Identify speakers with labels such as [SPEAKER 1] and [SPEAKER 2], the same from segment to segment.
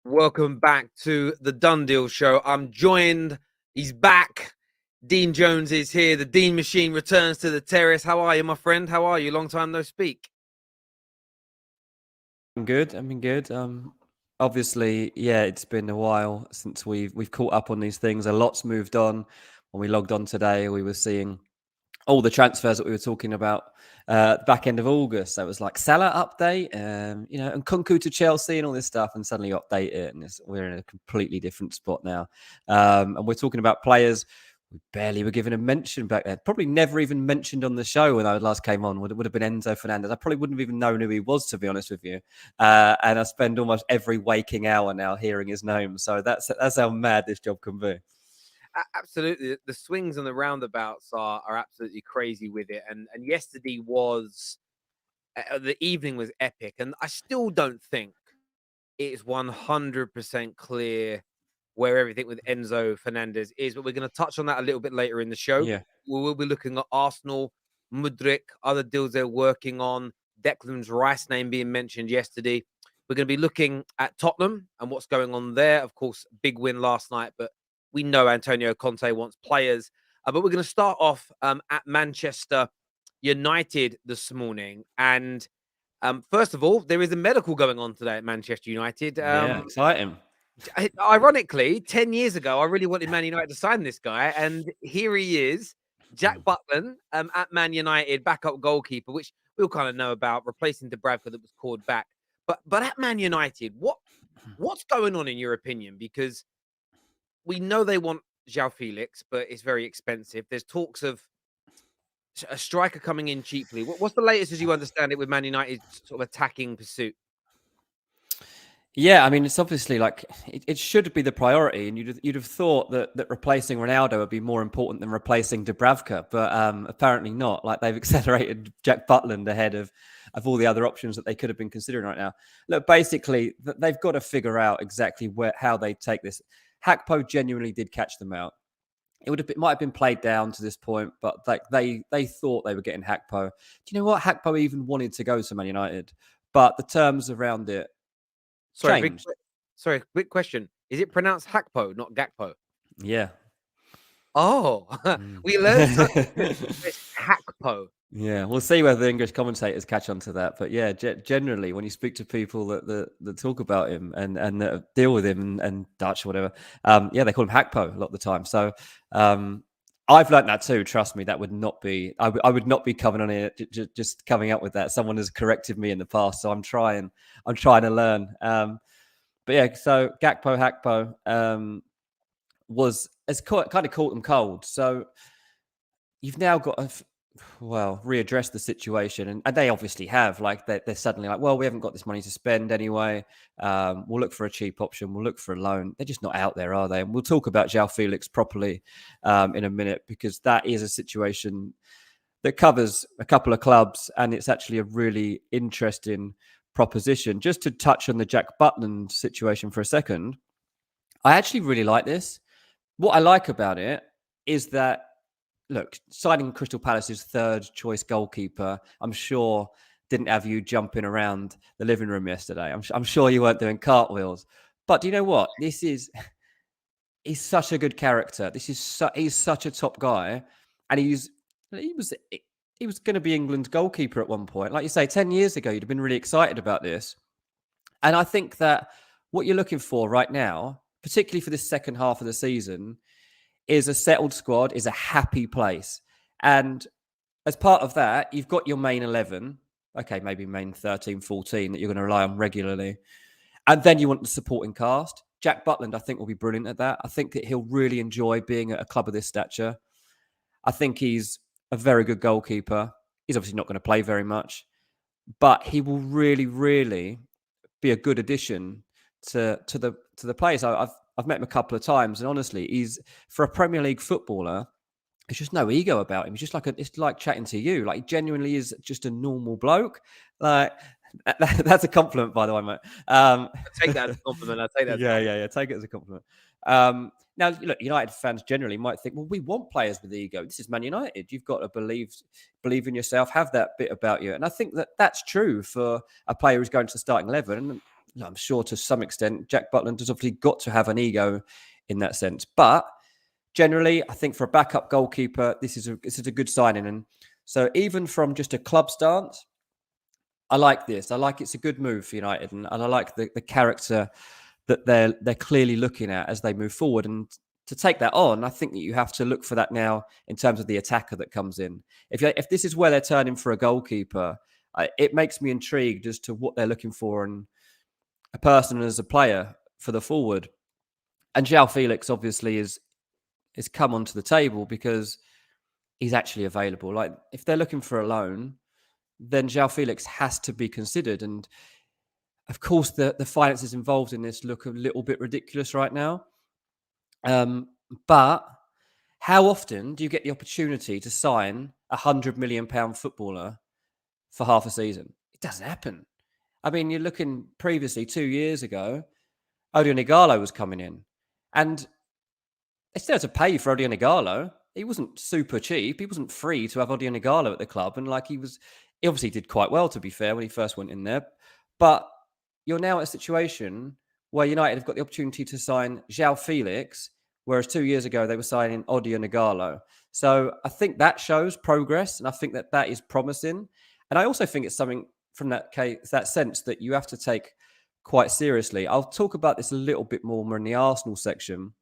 [SPEAKER 1] Welcome back to the Done Deal Show. I'm joined, he's back. Dean Jones is here. The Dean Machine returns to the terrace. How are you, my friend? How are you? Long time no speak.
[SPEAKER 2] I'm good. I've been good. Obviously, yeah, it's been a while since we've caught up on these things. A lot's moved on. When we logged on today, we were seeing all the transfers that we were talking about back end of August. So it was like Salah update, and Kunku to Chelsea and all this stuff, and suddenly you update it, and we're in a completely different spot now. And we're talking about players we barely were given a mention back then. Probably never even mentioned on the show when I last came on. Would have been Enzo Fernandez. I probably wouldn't have even known who he was, to be honest with you. And I spend almost every waking hour now hearing his name. So that's how mad this job can be.
[SPEAKER 1] Absolutely. The swings and the roundabouts are absolutely crazy with it. And yesterday was, the evening was epic. And I still don't think it's 100% clear where everything with Enzo Fernandez is, but we're going to touch on that a little bit later in the show.
[SPEAKER 2] Yeah.
[SPEAKER 1] We will be looking at Arsenal, Mudryk, other deals they're working on, Declan Rice name being mentioned yesterday. We're going to be looking at Tottenham and what's going on there. Of course, big win last night, but we know Antonio Conte wants players. But we're going to start off at Manchester United this morning. And first of all, there is a medical going on today at Manchester United.
[SPEAKER 2] Yeah, exciting.
[SPEAKER 1] Ironically, 10 years ago, I really wanted Man United to sign this guy, and here he is, Jack Butland, at Man United, backup goalkeeper, which we all kind of know about, replacing Dubravka that was called back. But at Man United, what's going on in your opinion? Because we know they want Joao Felix, but it's very expensive. There's talks of a striker coming in cheaply. What's the latest as you understand it with Man United's sort of attacking pursuit?
[SPEAKER 2] Yeah, I mean, it's obviously like it should be the priority, and you'd have thought that replacing Ronaldo would be more important than replacing Dubravka, but apparently not. Like they've accelerated Jack Butland ahead of all the other options that they could have been considering right now. Look, basically, they've got to figure out exactly how they take this. Gakpo genuinely did catch them out. It might have been played down to this point, but like they thought they were getting Gakpo. Do you know what? Gakpo even wanted to go to Man United, but the terms around it.
[SPEAKER 1] Sorry, quick question. Is it pronounced Gakpo, not Gakpo?
[SPEAKER 2] Yeah.
[SPEAKER 1] Oh, we learned something. It's Gakpo.
[SPEAKER 2] Yeah, we'll see whether the English commentators catch on to that. But yeah, generally, when you speak to people that talk about him and that deal with him and Dutch or whatever, yeah, they call him Gakpo a lot of the time. So I've learned that too. Trust me, that would not be. I would not be coming on here just coming up with that. Someone has corrected me in the past, so I'm trying to learn. But yeah, so Gakpo has kind of caught them cold. So you've now got to readdress the situation, and they obviously have. Like they're suddenly like, well, we haven't got this money to spend anyway. We'll look for a cheap option. We'll look for a loan. They're just not out there, are they? And we'll talk about Joao Felix properly in a minute, because that is a situation that covers a couple of clubs, and it's actually a really interesting proposition. Just to touch on the Jack Butland situation for a second, I actually really like this. What I like about it is that, look, signing Crystal Palace's third choice goalkeeper, I'm sure didn't have you jumping around the living room yesterday. I'm sure you weren't doing cartwheels. But do you know what? He's such a good character. He's such a top guy, and he was going to be England's goalkeeper at one point. Like you say, 10 years ago, you'd have been really excited about this. And I think that what you're looking for right now, particularly for this second half of the season, is a settled squad, is a happy place. And as part of that, you've got your main 11, okay, maybe main 13, 14 that you're going to rely on regularly. And then you want the supporting cast. Jack Butland, I think, will be brilliant at that. I think that he'll really enjoy being at a club of this stature. I think he's a very good goalkeeper. He's obviously not going to play very much, but he will really, really be a good addition to the players. I've met him a couple of times, and honestly, he's, for a Premier League footballer, there's just no ego about him. He's just it's like chatting to you. Like, he genuinely is just a normal bloke. Like, that's a compliment, by the way, mate.
[SPEAKER 1] I take that as a compliment. I take that.
[SPEAKER 2] Yeah. Take it as a compliment. Now, look, United fans generally might think, well, we want players with ego. This is Man United. You've got to believe in yourself, have that bit about you. And I think that that's true for a player who's going to the starting 11. And I'm sure to some extent, Jack Butland has obviously got to have an ego in that sense. But generally, I think for a backup goalkeeper, this is a good signing. And so even from just a club stance, I like this. I like it's a good move for United, and I like the character that they're clearly looking at as they move forward. And to take that on, I think that you have to look for that now in terms of the attacker that comes in. If this is where they're turning for a goalkeeper, it makes me intrigued as to what they're looking for in a person as a player for the forward. And Joao Felix obviously is come onto the table because he's actually available. Like if they're looking for a loan, then Joao Felix has to be considered. And of course, the finances involved in this look a little bit ridiculous right now. But how often do you get the opportunity to sign £100 million footballer for half a season? It doesn't happen. I mean, you're looking previously 2 years ago, Odion Ighalo was coming in, and they still had to pay for Odion Ighalo. He wasn't super cheap. He wasn't free to have Odion Ighalo at the club, and he obviously did quite well, to be fair, when he first went in there. But you're now at a situation where United have got the opportunity to sign Joao Felix, whereas 2 years ago they were signing Odion Ighalo. So I think that shows progress, and I think that is promising. And I also think it's something from that sense that you have to take quite seriously. I'll talk about this a little bit more in the Arsenal section,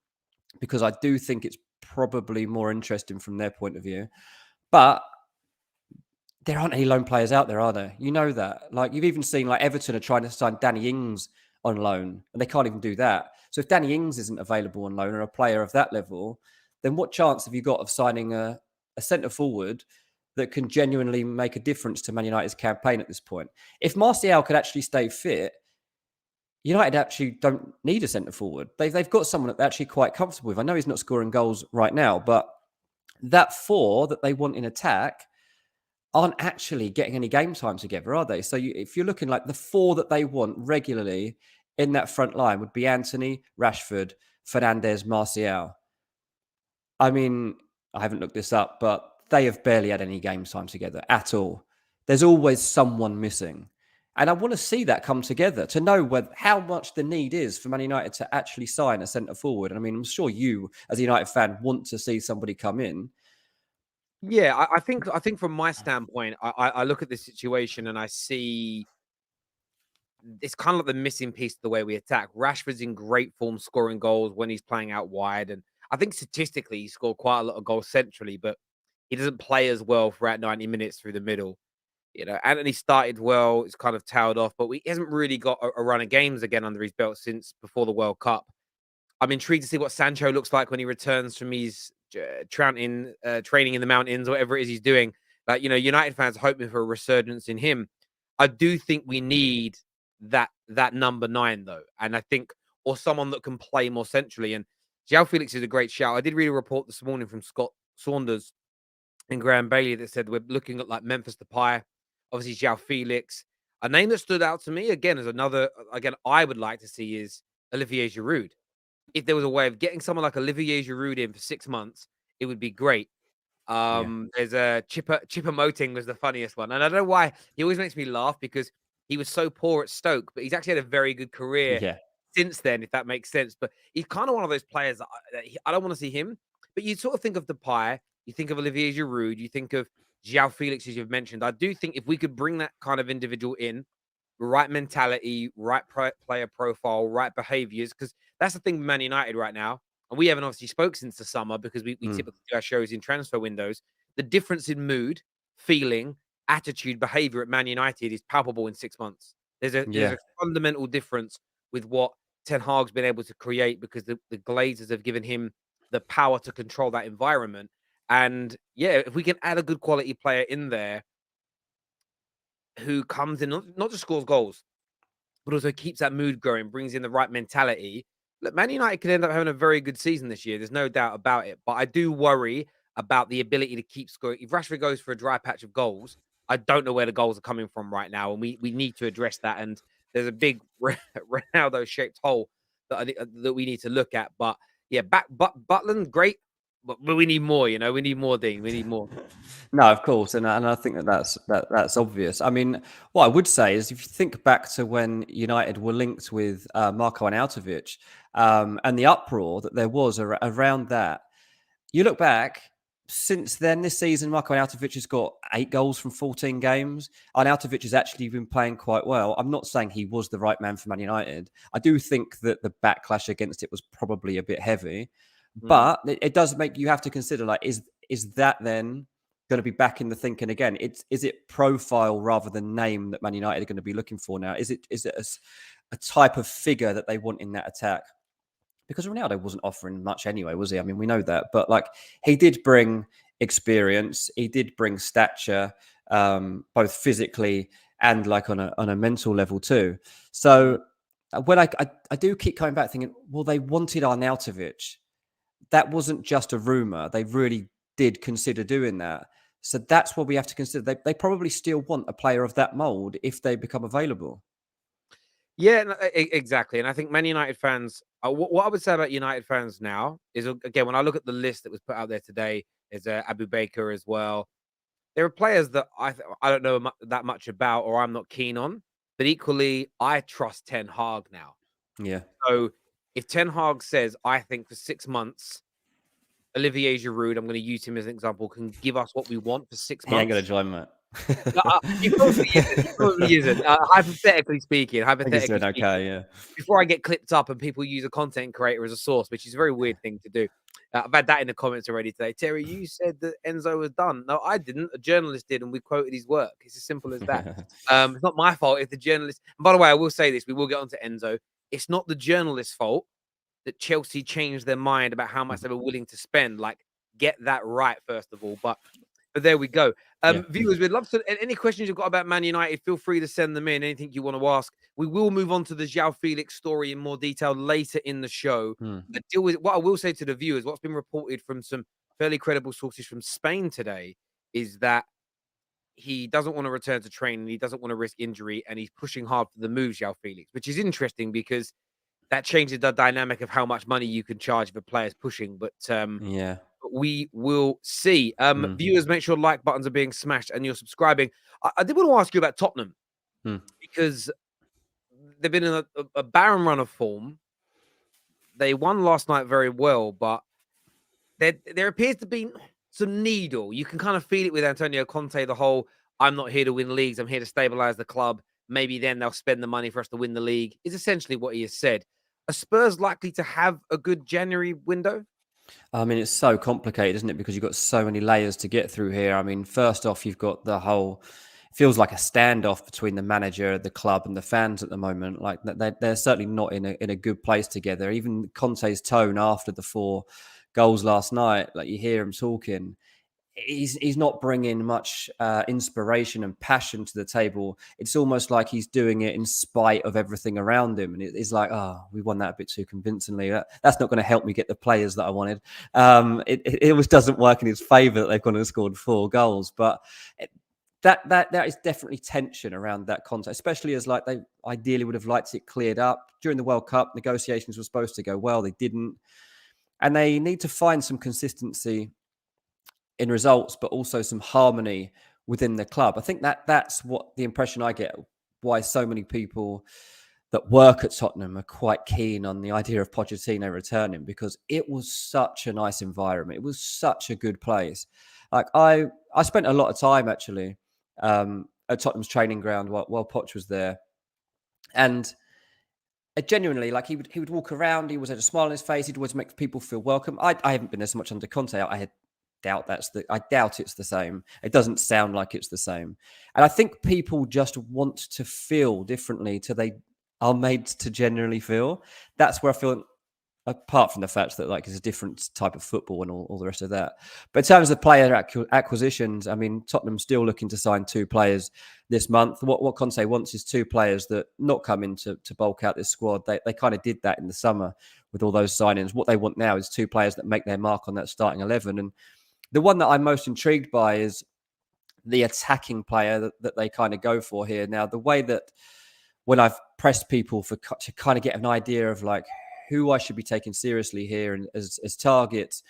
[SPEAKER 2] because I do think it's probably more interesting from their point of view. But there aren't any loan players out there, are there? You know that. You've even seen Everton are trying to sign Danny Ings on loan, and they can't even do that. So if Danny Ings isn't available on loan, or a player of that level, then what chance have you got of signing a centre forward that can genuinely make a difference to Man United's campaign at this point? If Martial could actually stay fit, United actually don't need a centre forward. They've got someone that they're actually quite comfortable with. I know he's not scoring goals right now, but that four that they want in attack aren't actually getting any game time together, are they? So if you're looking the four that they want regularly in that front line would be Antony, Rashford, Fernandez, Martial. I mean, I haven't looked this up, but they have barely had any game time together at all. There's always someone missing. And I want to see that come together to know how much the need is for Man United to actually sign a centre forward. And I mean, I'm sure you, as a United fan, want to see somebody come in.
[SPEAKER 1] Yeah, I think from my standpoint, I look at this situation and I see it's kind of like the missing piece of the way we attack. Rashford's in great form, scoring goals when he's playing out wide, and I think statistically he scored quite a lot of goals centrally, but he doesn't play as well throughout 90 minutes through the middle. Anthony started well, it's kind of tailed off, but he hasn't really got a run of games again under his belt since before the World Cup. I'm intrigued to see what Sancho looks like when he returns from his training in the mountains, or whatever it is he's doing. United fans are hoping for a resurgence in him. I do think we need that number 9 though, and I think, or someone that can play more centrally. And Joao Felix is a great shout. I did read a report this morning from Scott Saunders and Graham Bailey that said we're looking at Memphis Depay, obviously Joao Felix. A name that stood out to me again as another I would like to see is Olivier Giroud. If there was a way of getting someone like Olivier Giroud in for 6 months, it would be great. There's a Choupo-Moting was the funniest one, and I don't know why he always makes me laugh, because he was so poor at Stoke, but he's actually had a very good career since then, if that makes sense. But he's kind of one of those players that I don't want to see him. But you sort of think of Depay, you think of Olivier Giroud, you think of Joao Felix, as you've mentioned. I do think if we could bring that kind of individual in, right mentality, right player profile, right behaviors, because that's the thing with Man United right now. And we haven't obviously spoke since the summer, because we typically do our shows in transfer windows. The difference in mood, feeling, attitude, behavior at Man United is palpable in 6 months. There's a fundamental difference with what Ten Hag's been able to create, because the Glazers have given him the power to control that environment. And yeah, if we can add a good quality player in there who comes in, not just scores goals, but also keeps that mood going, brings in the right mentality. Look, Man United could end up having a very good season this year. There's no doubt about it. But I do worry about the ability to keep scoring. If Rashford goes for a dry patch of goals, I don't know where the goals are coming from right now, and we need to address that. And there's a big Ronaldo-shaped hole that we need to look at. But yeah, Butland, great but we need more. You know, we need more, Dean. We need more.
[SPEAKER 2] No, of course, and I think that's obvious. I mean, what I would say is, if you think back to when United were linked with Marko Arnautovic, and the uproar that there was around that, you look back. Since then, this season, Marko Arnautovic has got 8 goals from 14 games. Arnautovic has actually been playing quite well. I'm not saying he was the right man for Man United. I do think that the backlash against it was probably a bit heavy, but it does make you have to consider, like, is that then going to be back in the thinking again? Is it profile rather than name that Man United are going to be looking for now? Is it a type of figure that they want in that attack? Because Ronaldo wasn't offering much anyway, was he? I mean, we know that. But, like, he did bring experience. He did bring stature, both physically and, like, on a mental level too. So when I do keep coming back thinking, well, they wanted Arnautovic. That wasn't just a rumor. They really did consider doing that. So that's what we have to consider. They probably still want a player of that mold if they become available.
[SPEAKER 1] Yeah, no, exactly. And I think Man United fans, what I would say about United fans now is, again, when I look at the list that was put out there today, there's Abu Baker as well. There are players that I don't know that much about, or I'm not keen on, but equally, I trust Ten Hag now.
[SPEAKER 2] Yeah.
[SPEAKER 1] So if Ten Hag says, I think for 6 months, Olivier Giroud, I'm going to use him as an example, can give us what we want for 6 months.
[SPEAKER 2] He ain't going to join, mate.
[SPEAKER 1] No, he probably isn't. He probably isn't. Hypothetically speaking,
[SPEAKER 2] okay, yeah.
[SPEAKER 1] Before I get clipped up and people use a content creator as a source, which is a very weird thing to do. I've had that in the comments already today. Terry, you said that Enzo was done. No, I didn't. A journalist did, and we quoted his work. It's as simple as that. It's not my fault if the journalist. And by the way, I will say this: we will get onto Enzo. It's not the journalist's fault that Chelsea changed their mind about how much they were willing to spend. Like, get that right first of all. But there we go. Viewers, we'd love to. Any questions you've got about Man United, feel free to send them in. Anything you want to ask. We will move on to the Joao Felix story in more detail later in the show. Deal with what I will say to the viewers. What's been reported from some fairly credible sources from Spain today is that he doesn't want to return to training. He doesn't want to risk injury, and he's pushing hard for the move, Joao Felix, which is interesting because that changes the dynamic of how much money you can charge if a player's pushing. But
[SPEAKER 2] yeah.
[SPEAKER 1] We will see. Viewers, make sure like buttons are being smashed and you're subscribing. I did want to ask you about Tottenham because they've been in a barren run of form. They won last night very well, but there appears to be some needle. You can kind of feel it with Antonio Conte, the whole, I'm not here to win leagues, I'm here to stabilize the club. Maybe then they'll spend the money for us to win the league, is essentially what he has said. Are Spurs likely to have a good January window?
[SPEAKER 2] I mean, it's so complicated, isn't it? Because you've got so many layers to get through here. I mean, first off, you've got the whole, it feels like a standoff between the manager, the club, and the fans at the moment. Like, they're certainly not in a good place together. Even Conte's tone after the 4 goals last night, like, you hear him talking, he's not bringing much inspiration and passion to the table. It's almost like he's doing it in spite of everything around him. And it's like, oh, we won that a bit too convincingly. That's not going to help me get the players that I wanted. It always doesn't work in his favour that they've gone and scored 4 goals. But that is definitely tension around that context, especially as, like, they ideally would have liked it cleared up. During the World Cup, negotiations were supposed to go well. They didn't. And they need to find some consistency in results, but also some harmony within the club. I think that's what the impression I get, why so many people that work at Tottenham are quite keen on the idea of Pochettino returning, because it was such a nice environment. It was such a good place. Like, I spent a lot of time actually at Tottenham's training ground while Poch was there. And genuinely, like, he would walk around, he always had a smile on his face, he'd always make people feel welcome. I haven't been there so much under Conte. I doubt it's the same. It doesn't sound like it's the same. And I think people just want to feel differently till they are made to generally feel. That's where I feel, apart from the fact that, like, it's a different type of football and all the rest of that. But in terms of player acquisitions, I mean, Tottenham's still looking to sign 2 players this month. What Conte wants is 2 players that not come in to bulk out this squad. They kind of did that in the summer with all those signings. What they want now is 2 players that make their mark on that starting 11. And the one that I'm most intrigued by is the attacking player that they kind of go for here. Now, the way that when I've pressed people to kind of get an idea of, like, who I should be taking seriously here and as targets,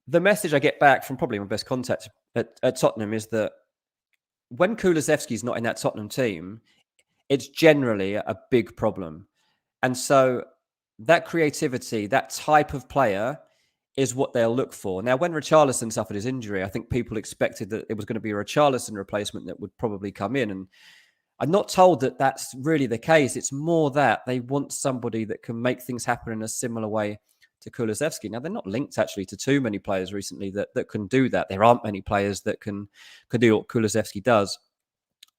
[SPEAKER 2] the message I get back from probably my best contact at Tottenham is that when Kulusevski's not in that Tottenham team, it's generally a big problem. And so that creativity, that type of player is what they'll look for. Now, when Richarlison suffered his injury, I think people expected that it was going to be a Richarlison replacement that would probably come in. And I'm not told that that's really the case. It's more that they want somebody that can make things happen in a similar way to Kulusevski. Now, they're not linked actually to too many players recently that can do that. There aren't many players that can do what Kulusevski does.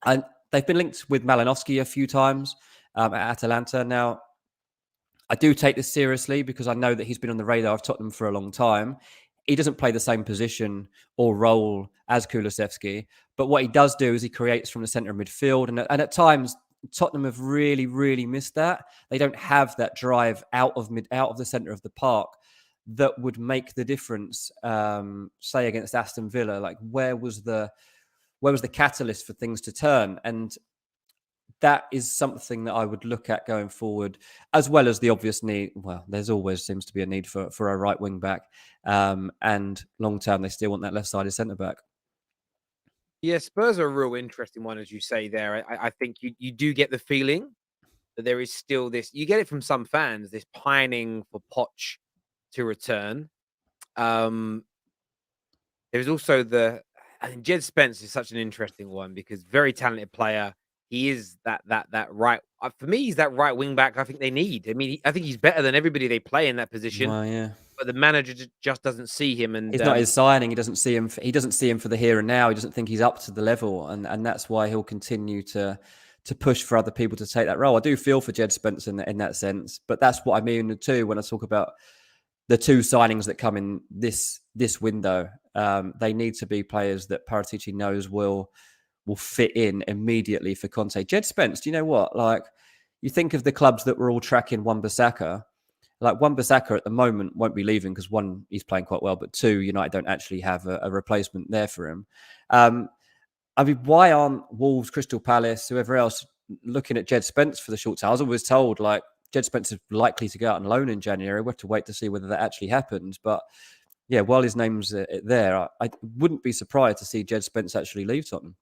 [SPEAKER 2] And they've been linked with Malinowski a few times at Atalanta. Now, I do take this seriously because I know that he's been on the radar of Tottenham for a long time. He doesn't play the same position or role as Kulusevski, but what he does do is he creates from the centre of midfield. And at times, Tottenham have really, really missed that. They don't have that drive out of the centre of the park that would make the difference. Say against Aston Villa, like where was the catalyst for things to turn? And that is something that I would look at going forward, as well as the obvious need. Well, there's always seems to be a need for a right wing back, and long term they still want that left sided centre back.
[SPEAKER 1] Yeah, Spurs are a real interesting one, as you say there. I think you do get the feeling that there is still this. You get it from some fans, this pining for Poch to return. There's also I think Jed Spence is such an interesting one because very talented player. He is that right. For me, he's that right wing back I think they need. I mean, I think he's better than everybody they play in that position.
[SPEAKER 2] Well, yeah.
[SPEAKER 1] But the manager just doesn't see him, and
[SPEAKER 2] it's not his signing. He doesn't see him. He doesn't see him for the here and now. He doesn't think he's up to the level, and that's why he'll continue to push for other people to take that role. I do feel for Jed Spence in that sense, but that's what I mean too when I talk about the two signings that come in this window. They need to be players that Paratici knows will fit in immediately for Conte. Jed Spence, do you know what? Like, you think of the clubs that were all tracking Wan-Bissaka. Like, Wan-Bissaka at the moment won't be leaving because one, he's playing quite well, but two, United don't actually have a replacement there for him. I mean, why aren't Wolves, Crystal Palace, whoever else looking at Jed Spence for the short term? I was always told, like, Jed Spence is likely to go out on loan in January. We'll have to wait to see whether that actually happens. But yeah, while his name's there, I wouldn't be surprised to see Jed Spence actually leave Tottenham.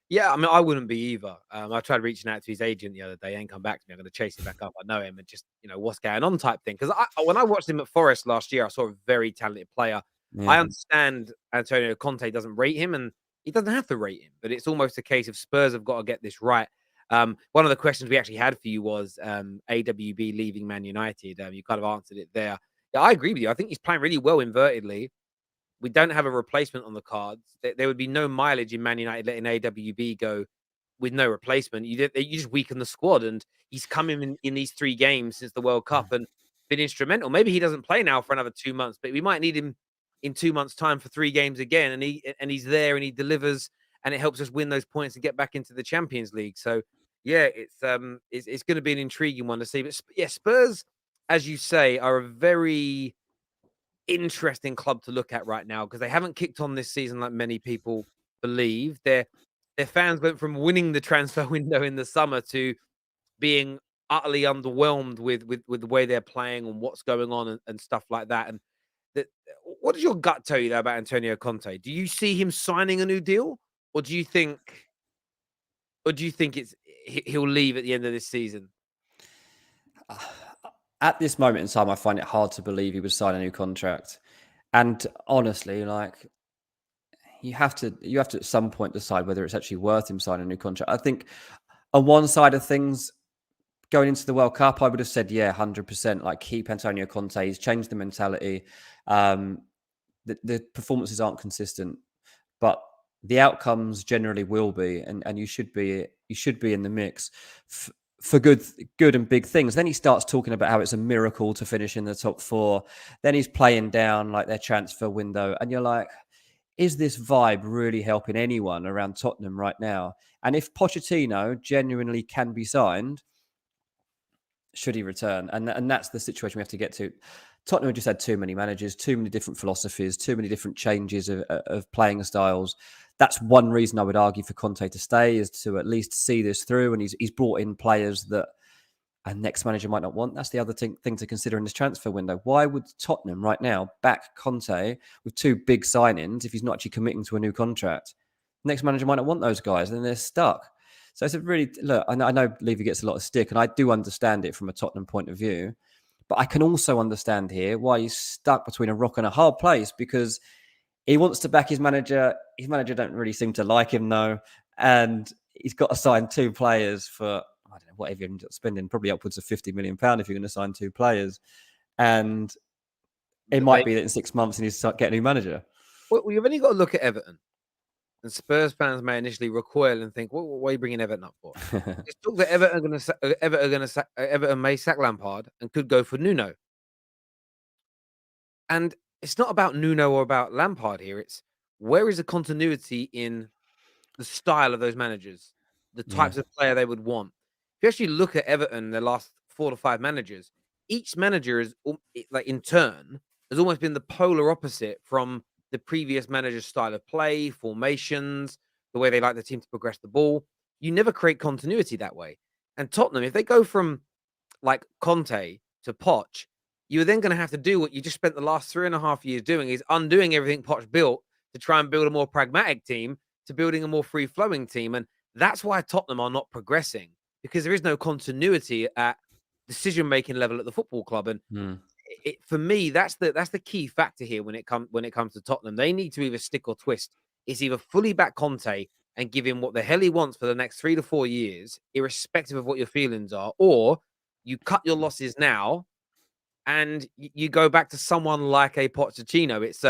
[SPEAKER 1] Yeah, I mean, I wouldn't be either. I tried reaching out to his agent the other day. He ain't come back to me. I'm going to chase him back up. I know him and just, what's going on type thing. Because when I watched him at Forest last year, I saw a very talented player. Yeah. I understand Antonio Conte doesn't rate him, and he doesn't have to rate him. But it's almost a case of Spurs have got to get this right. One of the questions we actually had for you was AWB leaving Man United. You kind of answered it there. Yeah, I agree with you. I think he's playing really well invertedly. We don't have a replacement on the cards. There would be no mileage in Man United letting AWB go with no replacement. You just weaken the squad, and he's come in these 3 games since the World Cup and been instrumental. Maybe he doesn't play now for another 2 months, but we might need him in 2 months' time for 3 games again, and he's there and he delivers, and it helps us win those points and get back into the Champions League. So yeah, it's going to be an intriguing one to see. But yeah, Spurs, as you say, are a very interesting club to look at right now because they haven't kicked on this season like many people believe. Their fans went from winning the transfer window in the summer to being utterly underwhelmed with the way they're playing and what's going on and stuff like that. And what does your gut tell you about Antonio Conte? Do you see him signing a new deal, or do you think he'll leave at the end of this season?
[SPEAKER 2] At this moment in time, I find it hard to believe he would sign a new contract. And honestly, like, you have to at some point decide whether it's actually worth him signing a new contract. I think on one side of things, going into the World Cup, I would have said, yeah, 100%, like, keep Antonio Conte. He's changed the mentality. The performances aren't consistent, but the outcomes generally will be, and you should be in the mix for good and big things. Then he starts talking about how it's a miracle to finish in the top 4. Then he's playing down like their transfer window, and you're like, is this vibe really helping anyone around Tottenham right now? And if Pochettino genuinely can be signed, should he return? And that's the situation we have to get to. Tottenham have just had too many managers, too many different philosophies, too many different changes of playing styles. That's one reason I would argue for Conte to stay, is to at least see this through. And he's brought in players that and next manager might not want. That's the other thing to consider in this transfer window. Why would Tottenham right now back Conte with 2 big signings if he's not actually committing to a new contract? Next manager might not want those guys, and they're stuck. So it's a really, look, I know Levy gets a lot of stick, and I do understand it from a Tottenham point of view, but I can also understand here why he's stuck between a rock and a hard place, because he wants to back his manager. His manager don't really seem to like him, though, and he's got to sign 2 players for, I don't know, whatever you end up spending, probably upwards of £50 million if you're going to sign 2 players. And it might be that in 6 months he needs to get a new manager.
[SPEAKER 1] Well, you've only got to look at Everton. And Spurs fans may initially recoil and think, what are you bringing Everton up for? It's talk that Everton may sack Lampard and could go for Nuno. And it's not about Nuno or about Lampard here. It's where is the continuity in the style of those managers, the types of player they would want. If you actually look at Everton, their last 4 to 5 managers, each manager is like in turn has almost been the polar opposite from the previous manager's style of play, formations, the way they like the team to progress the ball. You never create continuity that way. And Tottenham, if they go from like Conte to Poch, you're then going to have to do what you just spent the last 3.5 years doing, is undoing everything Poch built to try and build a more pragmatic team, to building a more free-flowing team. And that's why Tottenham are not progressing, because there is no continuity at decision-making level at the football club. And for me, that's the key factor here when it comes to Tottenham. They need to either stick or twist. It's either fully back Conte and give him what the hell he wants for the next 3 to 4 years, irrespective of what your feelings are, or you cut your losses now and you go back to someone like a Pochettino. It's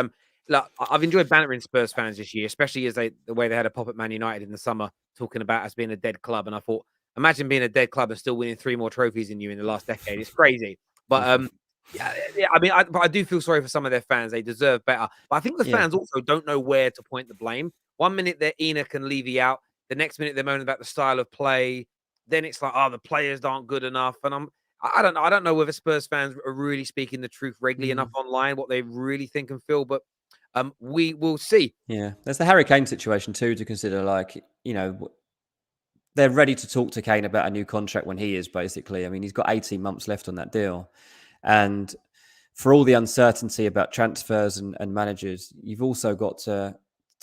[SPEAKER 1] look, I've enjoyed bantering Spurs fans this year, especially as the way they had a pop at Man United in the summer, talking about us being a dead club. And I thought, imagine being a dead club and still winning 3 more trophies than you in the last decade. It's crazy. But yeah, I mean, I do feel sorry for some of their fans. They deserve better. But I think the fans also don't know where to point the blame. 1 minute they're Enoch and Levy out. The next minute they're moaning about the style of play. Then it's like, oh, the players aren't good enough. And I don't know. I don't know whether Spurs fans are really speaking the truth regularly enough online, what they really think and feel. But we will see.
[SPEAKER 2] Yeah, there's the Harry Kane situation too to consider. Like, you know, they're ready to talk to Kane about a new contract when he is, basically. I mean, he's got 18 months left on that deal. And for all the uncertainty about transfers and managers, you've also got to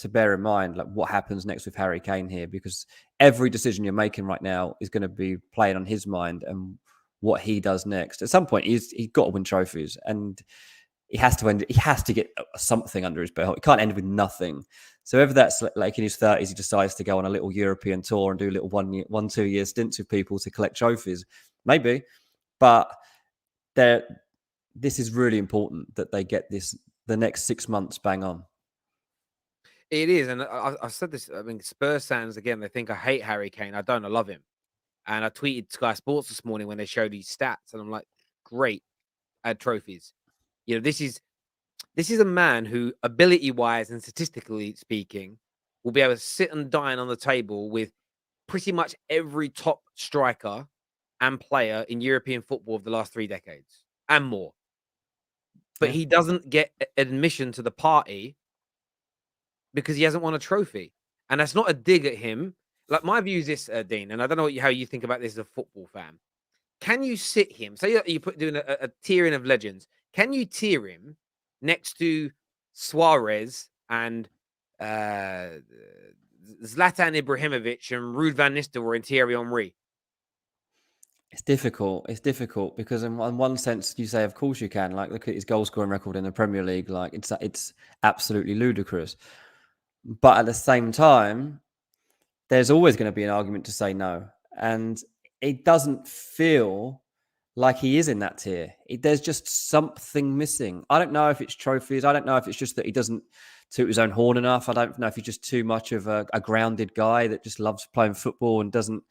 [SPEAKER 2] bear in mind like what happens next with Harry Kane here, because every decision you're making right now is going to be playing on his mind and what he does next. At some point, he's got to win trophies, and he has to get something under his belt. He can't end with nothing. So whether that's like in his 30s, he decides to go on a little European tour and do little 1-2 year stints with people to collect trophies, maybe. But this is really important that they get the next 6 months bang on.
[SPEAKER 1] It is, and I said this. I mean, Spurs fans again, they think I hate Harry Kane. I don't. I love him. And I tweeted Sky Sports this morning when they showed these stats, and I'm like, great, add trophies. You know, this is a man who, ability-wise and statistically speaking, will be able to sit and dine on the table with pretty much every top striker and player in European football of the last 3 decades and more. But he doesn't get admission to the party because he hasn't won a trophy. And that's not a dig at him. Like, my view is this, Dean, and I don't know how you think about this as a football fan. Can you sit him? Say you put doing a tiering of legends. Can you tier him next to Suarez and Zlatan Ibrahimovic and Ruud van Nistelrooy and Thierry Henry?
[SPEAKER 2] It's difficult. It's difficult because in one sense you say, of course you can. Like, look at his goal scoring record in the Premier League. Like, it's absolutely ludicrous. But at the same time, there's always going to be an argument to say no. And it doesn't feel like he is in that tier. There's just something missing. I don't know if it's trophies. I don't know if it's just that he doesn't toot his own horn enough. I don't know if he's just too much of a grounded guy that just loves playing football and doesn't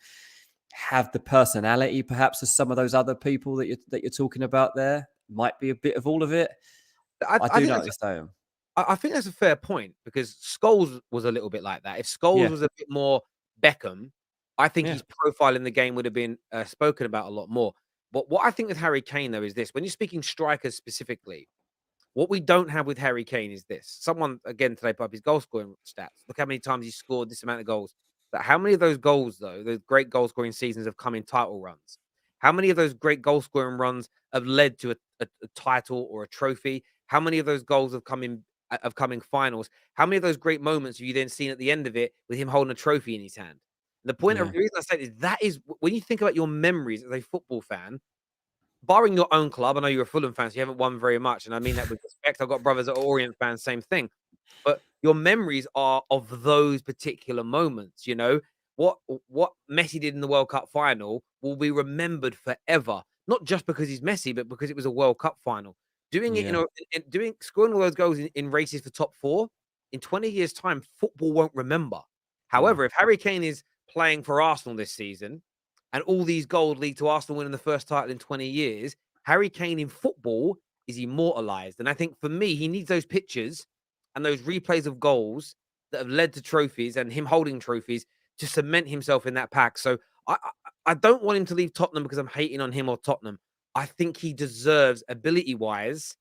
[SPEAKER 2] have the personality perhaps as some of those other people that you're talking about there. Might be a bit of all of it. I do know what you're saying.
[SPEAKER 1] I think that's a fair point, because Scholes was a little bit like that. If Scholes was a bit more Beckham, I think his profile in the game would have been spoken about a lot more. But what I think with Harry Kane, though, is this. When you're speaking strikers specifically, what we don't have with Harry Kane is this. Someone, again, today put up his goal-scoring stats. Look how many times he scored this amount of goals. But how many of those goals, though, those great goal-scoring seasons have come in title runs? How many of those great goal scoring runs have led to a title or a trophy? How many of those goals have come in finals? How many of those great moments have you then seen at the end of it with him holding a trophy in his hand? The reason I say is when you think about your memories as a football fan, barring your own club, I know you're a Fulham fan, so you haven't won very much, and I mean that with respect. I've got brothers that are Orient fans, same thing. But your memories are of those particular moments, you know? What Messi did in the World Cup final will be remembered forever, not just because he's Messi, but because it was a World Cup final. Doing it, scoring all those goals in races for top four, in 20 years' time, football won't remember. However, if Harry Kane is playing for Arsenal this season and all these goals lead to Arsenal winning the first title in 20 years, Harry Kane in football is immortalized. And I think for me, he needs those pictures and those replays of goals that have led to trophies and him holding trophies to cement himself in that pack. So I don't want him to leave Tottenham because I'm hating on him or Tottenham. I think he deserves, ability-wise,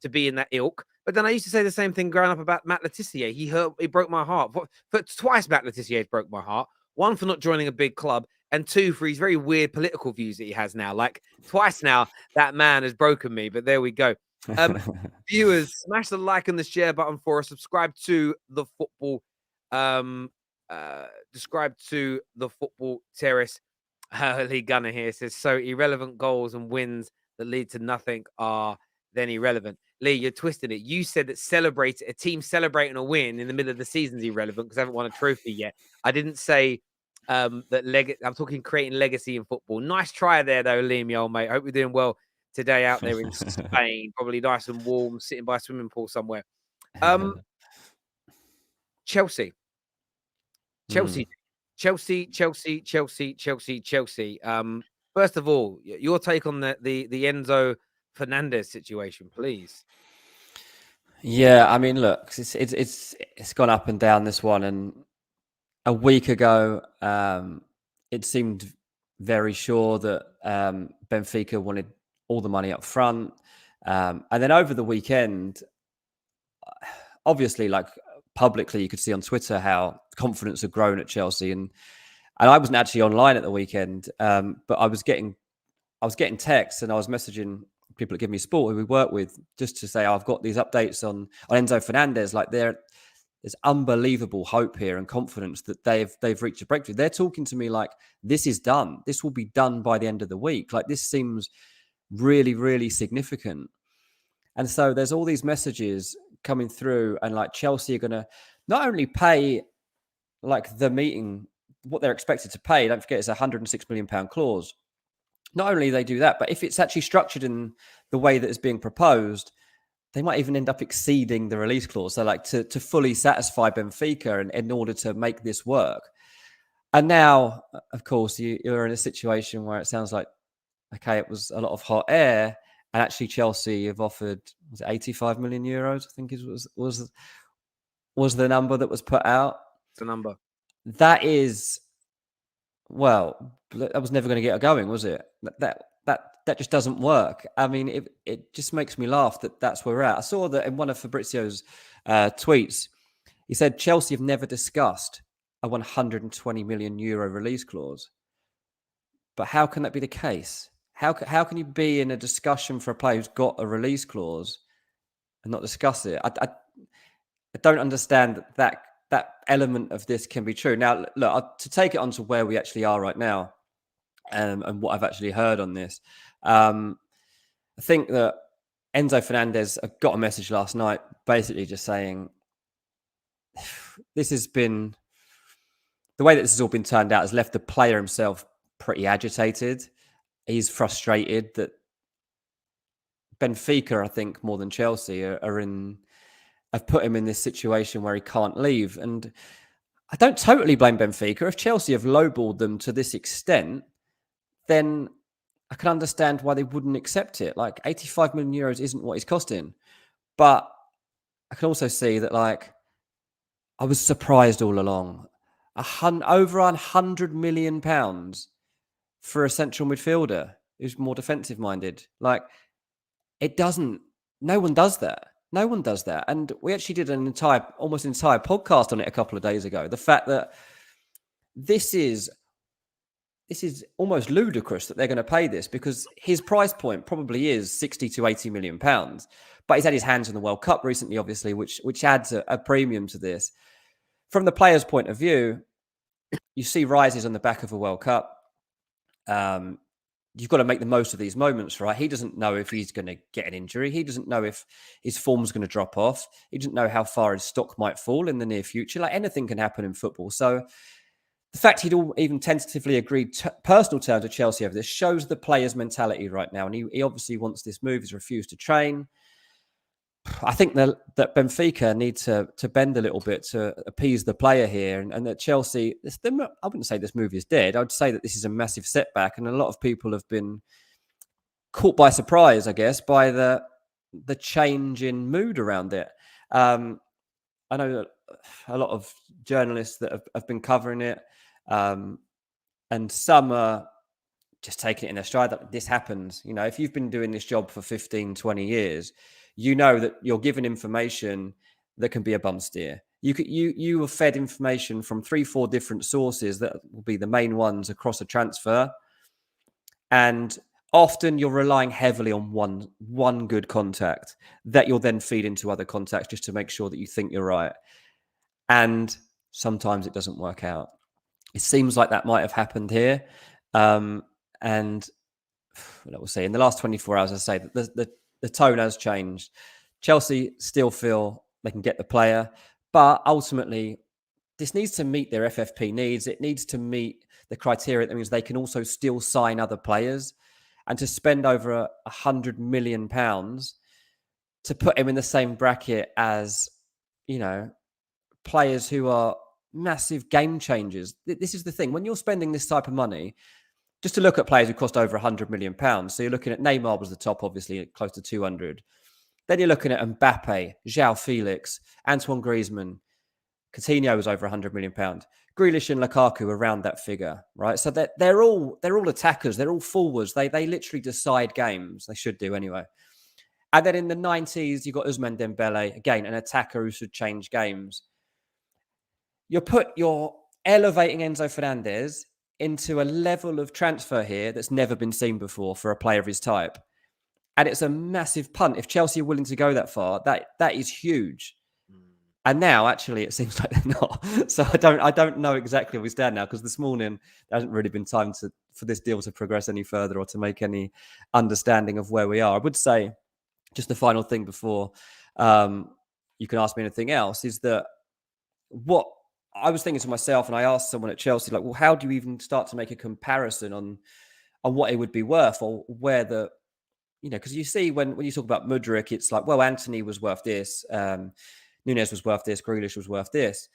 [SPEAKER 1] to be in that ilk. But then I used to say the same thing growing up about Matt Letizia. He broke my heart. For twice Matt Letizia broke my heart. One, for not joining a big club, and two, for his very weird political views that he has now. Like, twice now, that man has broken me, but there we go. Viewers, smash the like and the share button for us. Subscribe to the football Terrace. Lee Gunner here says, so irrelevant goals and wins that lead to nothing are then irrelevant. Lee, you're twisting it. You said that a team celebrating a win in the middle of the season is irrelevant because they haven't won a trophy yet. I didn't say I'm talking creating legacy in football. Nice try there, though, Liam, your old mate. I hope you're doing well today out there in Spain. Probably nice and warm, sitting by a swimming pool somewhere. Chelsea. Chelsea. First of all, your take on the Enzo Fernandez situation, please.
[SPEAKER 2] Yeah, I mean, look, it's gone up and down, this one, and a week ago, it seemed very sure that Benfica wanted all the money up front, and then over the weekend, obviously, like publicly, you could see on Twitter how confidence had grown at Chelsea, and I wasn't actually online at the weekend, but I was getting texts and I was messaging people that Give Me Sport who we work with just to say, I've got these updates on Enzo Fernandez. Like there's unbelievable hope here and confidence that they've reached a breakthrough. They're talking to me like, this is done. This will be done by the end of the week. Like this seems really, really significant. And so there's all these messages coming through, and like Chelsea are going to not only pay like the meeting, what they're expected to pay. Don't forget, it's a £106 million clause. Not only they do that, but if it's actually structured in the way that is being proposed, they might even end up exceeding the release clause. So like to fully satisfy Benfica and in order to make this work. And now, of course, you're in a situation where it sounds like, okay, it was a lot of hot air, and actually Chelsea have offered, was it 85 million euros? I think it was the number that was put out.
[SPEAKER 1] It's the number.
[SPEAKER 2] That is, well, that was never going to get going, was it? That just doesn't work. I mean, it just makes me laugh that that's where we're at. I saw that in one of Fabrizio's tweets. He said Chelsea have never discussed a 120 million euro release clause. But how can that be the case? How can you be in a discussion for a player who's got a release clause and not discuss it? I don't understand that element of this can be true. Now, look, to take it on to where we actually are right now, and what I've actually heard on this, I think that Enzo Fernandez got a message last night, basically just saying this has been the way that this has all been turned out has left the player himself pretty agitated. He's frustrated that Benfica, I think, more than Chelsea, have put him in this situation where he can't leave. And I don't totally blame Benfica. If Chelsea have lowballed them to this extent, then I can understand why they wouldn't accept it. Like 85 million euros isn't what he's costing. But I can also see that, like, I was surprised all along. Over £100 million for a central midfielder who's more defensive minded. Like, no one does that. No one does that. And we actually did almost entire podcast on it a couple of days ago. The fact that this is this is almost ludicrous that they're going to pay this, because his price point probably is 60 to 80 million pounds. But he's had his hands on the World Cup recently, obviously, which adds a premium to this. From the player's point of view, you see rises on the back of a World Cup. You've got to make the most of these moments, right? He doesn't know if he's going to get an injury. He doesn't know if his form's going to drop off. He doesn't know how far his stock might fall in the near future. Like, anything can happen in football. So the fact he'd even tentatively agreed personal terms with Chelsea over this shows the player's mentality right now. And he obviously wants this move. He's refused to train. I think that Benfica need to bend a little bit to appease the player here, and that Chelsea, I wouldn't say this move is dead. I'd say that this is a massive setback, and a lot of people have been caught by surprise, I guess, by the change in mood around it. I know a lot of journalists that have been covering it, and some are just taking it in their stride that this happens. You know, if you've been doing this job for 15, 20 years, you know that you're given information that can be a bum steer. You were fed information from 3-4 different sources that will be the main ones across a transfer. And often you're relying heavily on one good contact that you'll then feed into other contacts just to make sure that you think you're right. And sometimes it doesn't work out. It seems like that might have happened here. And we'll see. In the last 24 hours, I say that the tone has changed. Chelsea still feel they can get the player, but ultimately, this needs to meet their FFP needs. It needs to meet the criteria that means they can also still sign other players. And to spend over £100 million to put him in the same bracket as, you know, players who are massive game changers. This is the thing. When you're spending this type of money, just to look at players who cost over £100 million. So you're looking at Neymar was the top, obviously, at close to 200. Then you're looking at Mbappe, Joao Felix, Antoine Griezmann. Coutinho was over £100 million. Grealish and Lukaku around that figure, right? So they're all attackers. They're all forwards. They literally decide games. They should do anyway. And then in the 90s, you've got Ousmane Dembele, again, an attacker who should change games. You're elevating Enzo Fernandez into a level of transfer here that's never been seen before for a player of his type. And it's a massive punt. If Chelsea are willing to go that far, that is huge. And now, actually, it seems like they're not. So I don't know exactly where we stand now, because this morning there hasn't really been time for this deal to progress any further or to make any understanding of where we are. I would say, just the final thing before you can ask me anything else, is that what I was thinking to myself, and I asked someone at Chelsea, like, well, how do you even start to make a comparison on what it would be worth, or where the, you know, because you see when you talk about Mudryk, it's like, well, Anthony was worth this, Nunez was worth this, Grealish was worth this.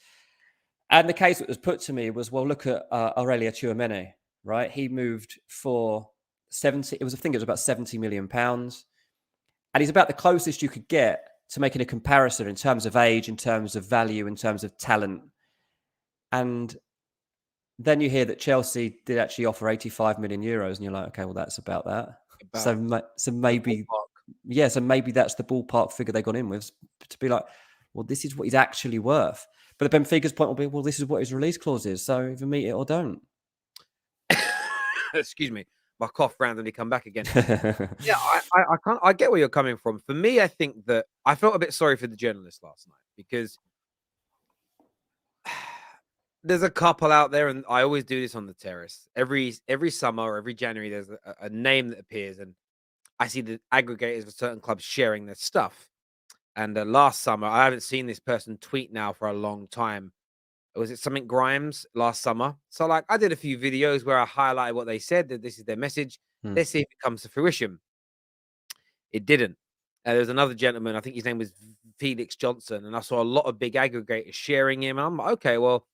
[SPEAKER 2] And the case that was put to me was, well, look at Aurelien Tchouameni, right? He moved for 70, I think it was about £70 million. And he's about the closest you could get to making a comparison in terms of age, in terms of value, in terms of talent. And then you hear that Chelsea did actually offer €85 million, and you're like, okay, well, that's about that. So maybe, so maybe that's the ballpark figure they got in with, to be like, well, this is what he's actually worth. But the Benfica's point will be, well, this is what his release clause is, so either meet it or don't.
[SPEAKER 1] Excuse me, my cough randomly come back again. Yeah, I get where you're coming from. For me, I think that I felt a bit sorry for the journalist last night, because there's a couple out there, and I always do this on the terrace. Every summer or every January, there's a name that appears, and I see the aggregators of certain clubs sharing their stuff. And last summer, I haven't seen this person tweet now for a long time. Was it something Grimes last summer? So, like, I did a few videos where I highlighted what they said, that this is their message. Let's see if it comes to fruition. It didn't. There was another gentleman, I think his name was Felix Johnson, and I saw a lot of big aggregators sharing him. I'm like, okay, well,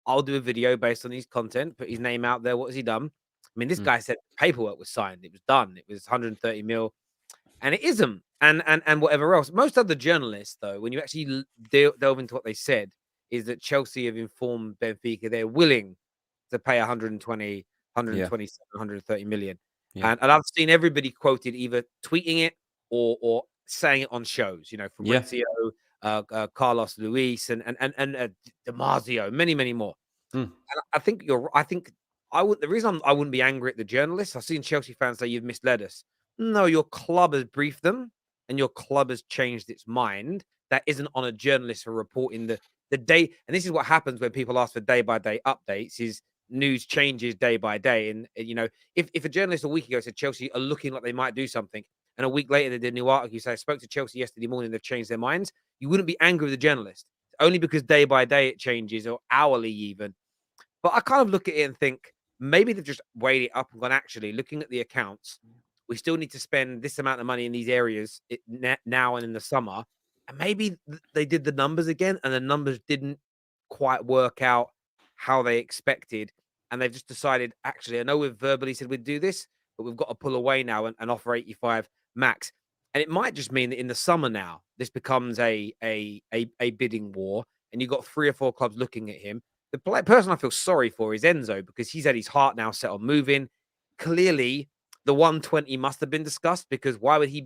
[SPEAKER 1] I'll do a video based on his content, put his name out there. What has he done? I mean, this guy said paperwork was signed. It was done. It was 130 mil. And it isn't. And whatever else. Most other journalists, though, when you actually delve into what they said, is that Chelsea have informed Benfica they're willing to pay 120, 127, 130 million. Yeah. And I've seen everybody quoted either tweeting it or saying it on shows, you know, from Fabrizio, Carlos Luis and Damasio, many more. And I think The reason I wouldn't be angry at the journalists, I've seen Chelsea fans say you've misled us. No, your club has briefed them, and your club has changed its mind. That isn't on a journalist for reporting the day. And this is what happens when people ask for day by day updates: is news changes day by day. And if a journalist a week ago said Chelsea are looking like they might do something, and a week later they did a new article, you say I spoke to Chelsea yesterday morning, they've changed their minds. You wouldn't be angry with the journalist only because day by day it changes, or hourly even. But I kind of look at it and think maybe they've just weighed it up and gone, actually, looking at the accounts, we still need to spend this amount of money in these areas now and in the summer. And maybe they did the numbers again, and the numbers didn't quite work out how they expected. And they've just decided, actually, I know we've verbally said we'd do this, but we've got to pull away now and offer 85 max. And it might just mean that in the summer now, this becomes a bidding war, and you've got 3 or 4 clubs looking at him. The person I feel sorry for is Enzo, because he's had his heart now set on moving. Clearly, the 120 must have been discussed, because why would he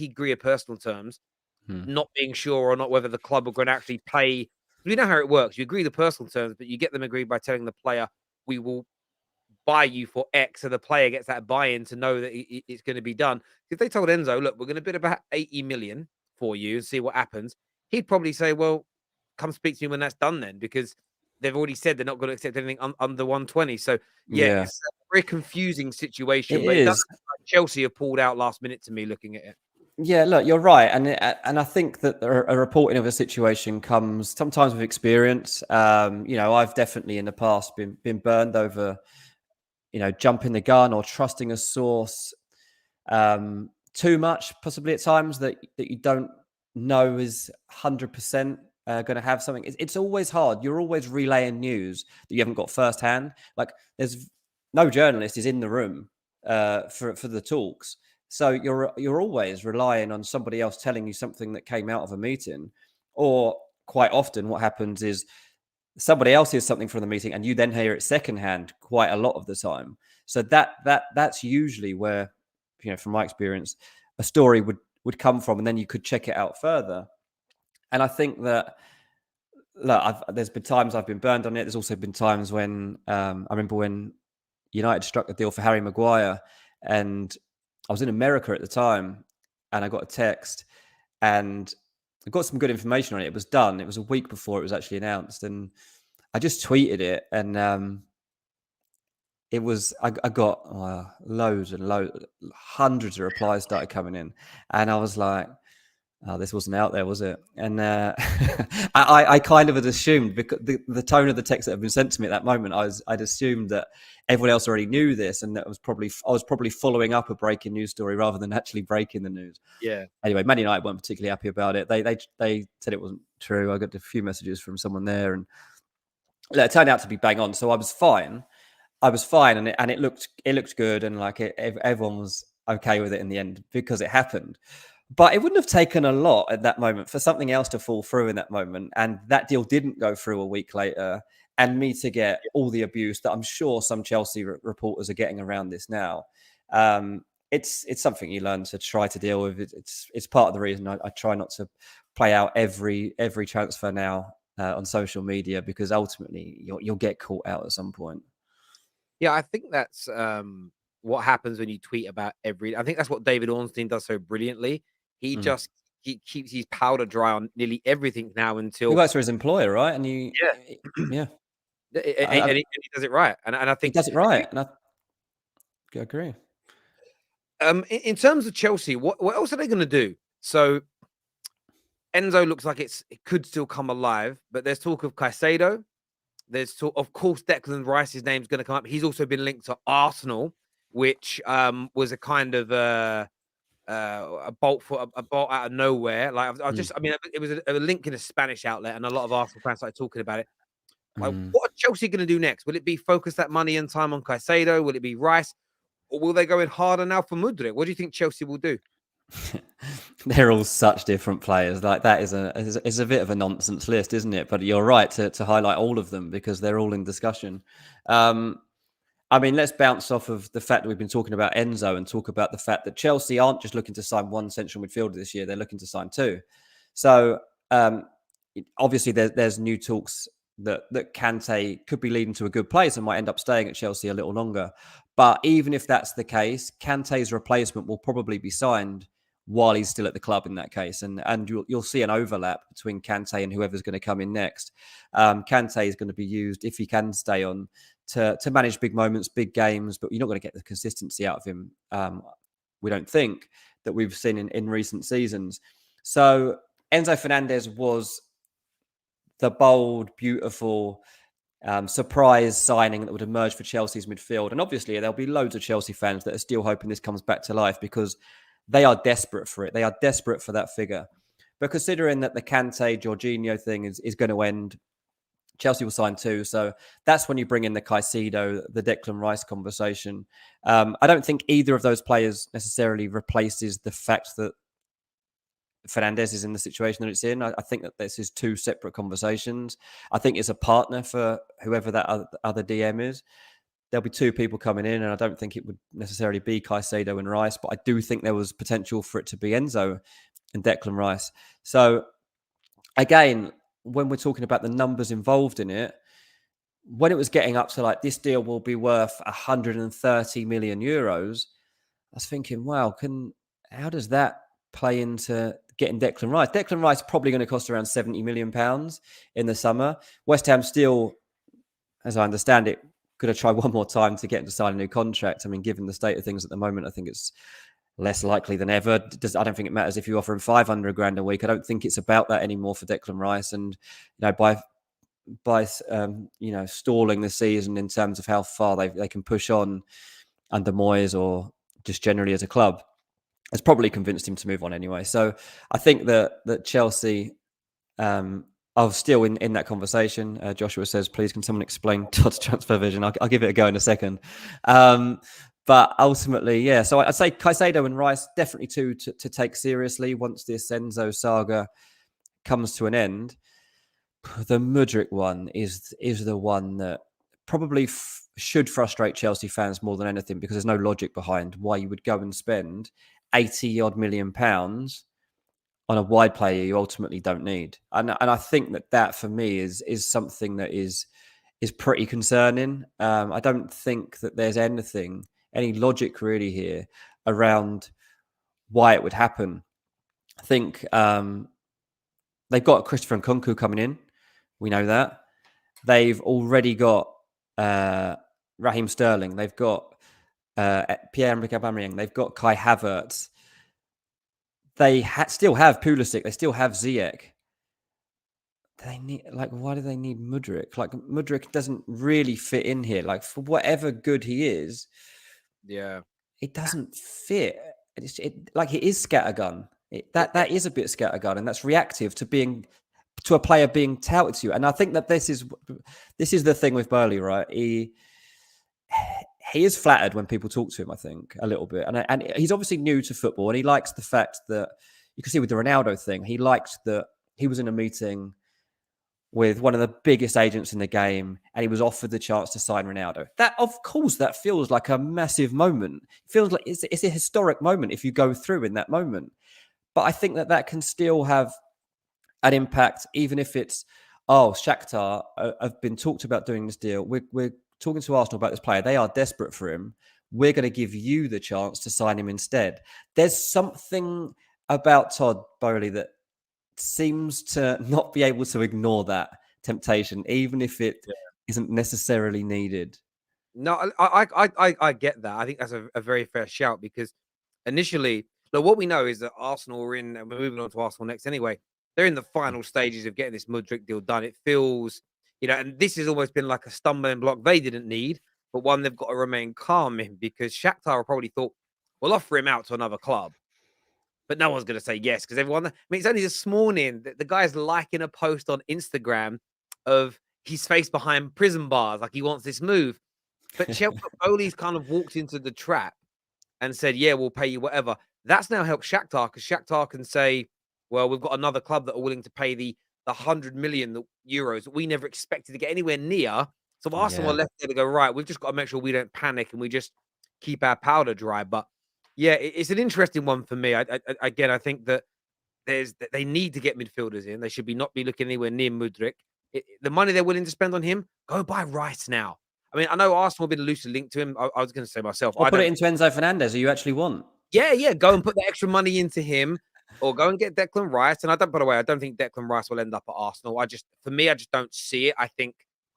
[SPEAKER 1] agree at personal terms, not being sure or not whether the club are going to actually pay? We know how it works. You agree the personal terms, but you get them agreed by telling the player, we will buy you for X, so the player gets that buy-in to know that it's going to be done. If they told Enzo, look, we're going to bid about 80 million for you and see what happens, he'd probably say, well, come speak to me when that's done then, because they've already said they're not going to accept anything under 120. So, yeah, it's a very confusing situation. But it doesn't look like Chelsea have pulled out last minute to me looking at it.
[SPEAKER 2] Yeah, look, you're right. And I think that a reporting of a situation comes sometimes with experience. I've definitely in the past been burned over, jumping the gun or trusting a source too much, possibly at times that you don't know is 100% going to have something. It's always hard. You're always relaying news that you haven't got firsthand. Like, there's no journalist is in the room for the talks. So you're always relying on somebody else telling you something that came out of a meeting. Or quite often what happens is somebody else hears something from the meeting and you then hear it secondhand quite a lot of the time. So that's usually where, from my experience, a story would come from, and then you could check it out further. And I think that, look, there's been times I've been burned on it. There's also been times when I remember when United struck a deal for Harry Maguire, and I was in America at the time, and I got a text, and I got some good information on it. It was done. It was a week before it was actually announced, and I just tweeted it, and it was I got loads and loads, hundreds of replies started coming in, and I was like, oh, this wasn't out there, was it? And I kind of had assumed, because the tone of the text that had been sent to me at that moment, I'd assumed that everyone else already knew this, and that I was probably following up a breaking news story rather than actually breaking the news.
[SPEAKER 1] Yeah.
[SPEAKER 2] Anyway, Man United weren't particularly happy about it. They said it wasn't true. I got a few messages from someone there, and it turned out to be bang on. So I was fine. And it looked good, and like everyone was okay with it in the end because it happened. But it wouldn't have taken a lot at that moment for something else to fall through in that moment. And that deal didn't go through a week later, and me to get all the abuse that I'm sure some Chelsea reporters are getting around this now. It's something you learn to try to deal with. It's part of the reason I try not to play out every transfer now on social media, because ultimately you'll get caught out at some point.
[SPEAKER 1] Yeah, I think that's what happens when you tweet about I think that's what David Ornstein does so brilliantly. He keeps his powder dry on nearly everything now until
[SPEAKER 2] he works for his employer, right? And
[SPEAKER 1] yeah. And he does it right. And I think
[SPEAKER 2] he does it right. And I agree.
[SPEAKER 1] In terms of Chelsea, what else are they going to do? So Enzo looks like it could still come alive, but there's talk of Caicedo. There's talk, of course, Declan Rice's name's going to come up. He's also been linked to Arsenal, which was a kind of a bolt out of nowhere. Like it was a link in a Spanish outlet, and a lot of Arsenal fans started talking about it. Like, what are Chelsea going to do next? Will it be focus that money and time on Caicedo? Will it be Rice? Or will they go in harder now for Mudryk? What do you think Chelsea will do?
[SPEAKER 2] They're all such different players. Like, that is a bit of a nonsense list, isn't it? But you're right to highlight all of them because they're all in discussion. Let's bounce off of the fact that we've been talking about Enzo and talk about the fact that Chelsea aren't just looking to sign one central midfielder this year. They're looking to sign 2. So obviously there's new talks that Kante could be leading to a good place and might end up staying at Chelsea a little longer. But even if that's the case, Kante's replacement will probably be signed while he's still at the club in that case. And you'll see an overlap between Kante and whoever's going to come in next. Kante is going to be used, if he can stay on, to manage big moments, big games, but you're not going to get the consistency out of him, we don't think, that we've seen in recent seasons. So Enzo Fernandez was the bold, beautiful, surprise signing that would emerge for Chelsea's midfield. And obviously, there'll be loads of Chelsea fans that are still hoping this comes back to life because they are desperate for it. They are desperate for that figure. But considering that the Kante, Jorginho thing is going to end, Chelsea will sign too. So that's when you bring in the Caicedo, the Declan Rice conversation. I don't think either of those players necessarily replaces the fact that Fernandez is in the situation that it's in. I think that this is two separate conversations. I think it's a partner for whoever that other DM is. There'll be two people coming in, and I don't think it would necessarily be Caicedo and Rice, but I do think there was potential for it to be Enzo and Declan Rice. So again, when we're talking about the numbers involved in it, when it was getting up to like this deal will be worth 130 million euros, I was thinking, wow, how does that play into getting Declan Rice? Declan Rice is probably going to cost around 70 million pounds in the summer. West Ham still, as I understand it, going to try one more time to get him to sign a new contract. I mean, given the state of things at the moment, I think it's less likely than ever. I don't think it matters if you offer him 500 grand a week. I don't think it's about that anymore for Declan Rice. And by stalling the season in terms of how far they can push on under Moyes or just generally as a club, has probably convinced him to move on anyway. So I think that Chelsea are still in that conversation. Joshua says, please, can someone explain Todd's transfer vision? I'll give it a go in a second. But ultimately, yeah. So I'd say Caicedo and Rice, definitely two to take seriously once this Enzo saga comes to an end. The Mudryk one is the one that probably should frustrate Chelsea fans more than anything, because there's no logic behind why you would go and spend 80-odd million pounds on a wide player you ultimately don't need. And I think that for me is something that is pretty concerning. I don't think that there's any logic really here around why it would happen. I think they've got Christopher Nkunku coming in. We know that. They've already got Raheem Sterling. They've got Pierre-Emerick Aubameyang. They've got Kai Havertz. They still have Pulisic. They still have Ziyech. Why do they need Mudryk? Like, Mudryk doesn't really fit in here. Like, for whatever good he is,
[SPEAKER 1] yeah,
[SPEAKER 2] it doesn't fit. Like, it is scattergun. That is a bit scattergun, and that's reactive to a player being touted to you. And I think that this is the thing with Burley, right? He is flattered when people talk to him, I think, a little bit. And he's obviously new to football, and he likes the fact that, you can see with the Ronaldo thing, he liked that he was in a meeting with one of the biggest agents in the game, and he was offered the chance to sign Ronaldo. That, of course, that feels like a massive moment. It feels like it's a historic moment if you go through in that moment. But I think that can still have an impact, even if it's, Shakhtar have been talked about doing this deal. We're talking to Arsenal about this player. They are desperate for him. We're going to give you the chance to sign him instead. There's something about Todd Boehly that seems to not be able to ignore that temptation, even if it isn't necessarily needed.
[SPEAKER 1] No, I get that. I think that's a very fair shout, because initially, look, what we know is that Arsenal are in, and we're moving on to Arsenal next anyway, they're in the final stages of getting this Mudryk deal done. It feels, and this has almost been like a stumbling block they didn't need, but one they've got to remain calm in, because Shakhtar probably thought, we'll offer him out to another club. But no one's going to say yes, because everyone, I mean, it's only this morning that the guy's liking a post on Instagram of his face behind prison bars, like he wants this move. But Bowley's kind of walked into the trap and said, yeah, we'll pay you whatever. That's now helped Shakhtar, because Shakhtar can say, well, we've got another club that are willing to pay the 100 million euros that we never expected to get anywhere near. So Arsenal are left there to go, right, we've just got to make sure we don't panic and we just keep our powder dry. But yeah, it's an interesting one for me. Again, I think that they need to get midfielders in. They should not be looking anywhere near Mudryk. the money they're willing to spend on him, go buy Rice now. I mean, I know Arsenal have been loosely linked to him. I was going to say myself,
[SPEAKER 2] Or
[SPEAKER 1] I
[SPEAKER 2] put
[SPEAKER 1] don't.
[SPEAKER 2] it into Enzo Fernandez, who you actually want.
[SPEAKER 1] Yeah, go and put the extra money into him, or go and get Declan Rice. And by the way, I don't think Declan Rice will end up at Arsenal. For me, I just don't see it.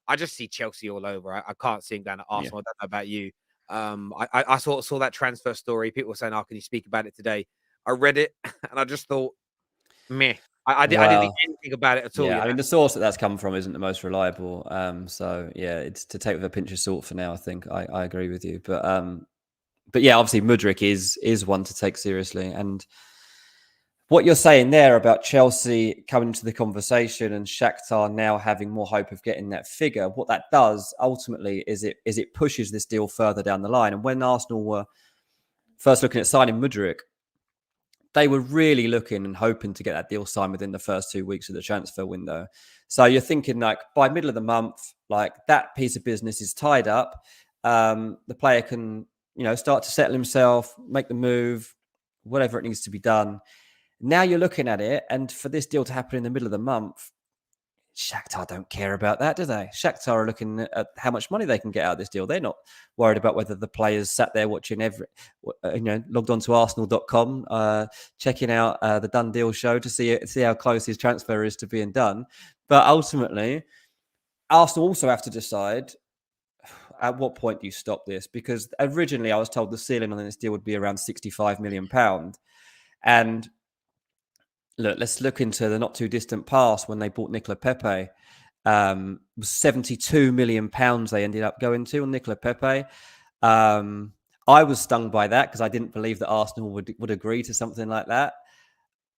[SPEAKER 1] I just see Chelsea all over. I can't see him going to Arsenal. I don't know about you. I saw that transfer story. People were saying, "Oh, can you speak about it today?" I read it and I just thought, meh. I didn't think anything about it at all.
[SPEAKER 2] Yeah, I mean, the source that's come from isn't the most reliable. So yeah, it's to take with a pinch of salt for now. I think I agree with you, but yeah, obviously Mudryk is one to take seriously. And what you're saying there about Chelsea coming into the conversation and Shakhtar now having more hope of getting that figure, what that does ultimately is it pushes this deal further down the line. And when Arsenal were first looking at signing Mudryk, they were really looking and hoping to get that deal signed within the first 2 weeks of the transfer window. So you're thinking like by middle of the month, like that piece of business is tied up. The player can, start to settle himself, make the move, whatever it needs to be done. Now you're looking at it, and for this deal to happen in the middle of the month, Shakhtar don't care about that, do they? Shakhtar are looking at how much money they can get out of this deal. They're not worried about whether the players sat there watching logged on to Arsenal.com, checking out the Done Deal show to see how close his transfer is to being done. But ultimately, Arsenal also have to decide at what point do you stop this? Because originally I was told the ceiling on this deal would be around £65 million. And look, let's look into the not too distant past when they bought Nicola Pepe. Was £72 million they ended up going to on Nicola Pepe. I was stung by that because I didn't believe that Arsenal would agree to something like that.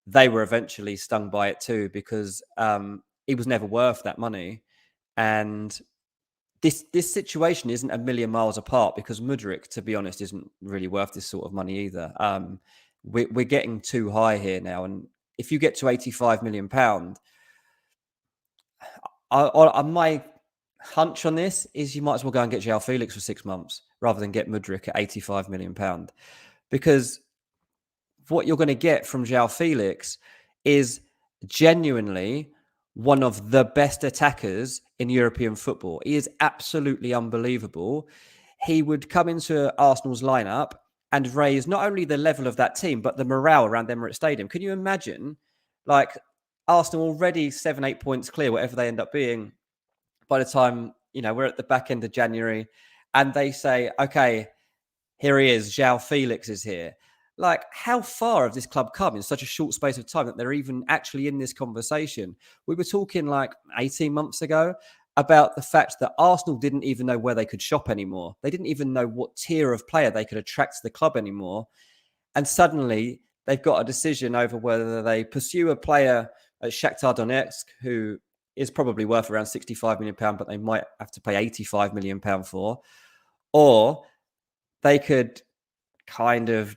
[SPEAKER 2] They were eventually stung by it too because he was never worth that money. And this situation isn't a million miles apart because Mudryk, to be honest, isn't really worth this sort of money either. We're getting too high here now. And if you get to £85 million, my hunch on this is you might as well go and get Joao Felix for 6 months rather than get Mudryk at £85 million. Because what you're going to get from Joao Felix is genuinely one of the best attackers in European football. He is absolutely unbelievable. He would come into Arsenal's lineup and raise not only the level of that team, but the morale around Emirates Stadium. Can you imagine, like, Arsenal already 7-8 points clear, whatever they end up being, by the time, we're at the back end of January, and they say, okay, here he is, Joao Felix is here. Like, how far have this club come in such a short space of time that they're even actually in this conversation? We were talking like 18 months ago about the fact that Arsenal didn't even know where they could shop anymore. They didn't even know what tier of player they could attract to the club anymore. And suddenly they've got a decision over whether they pursue a player at Shakhtar Donetsk who is probably worth around £65 million, but they might have to pay £85 million for, or they could kind of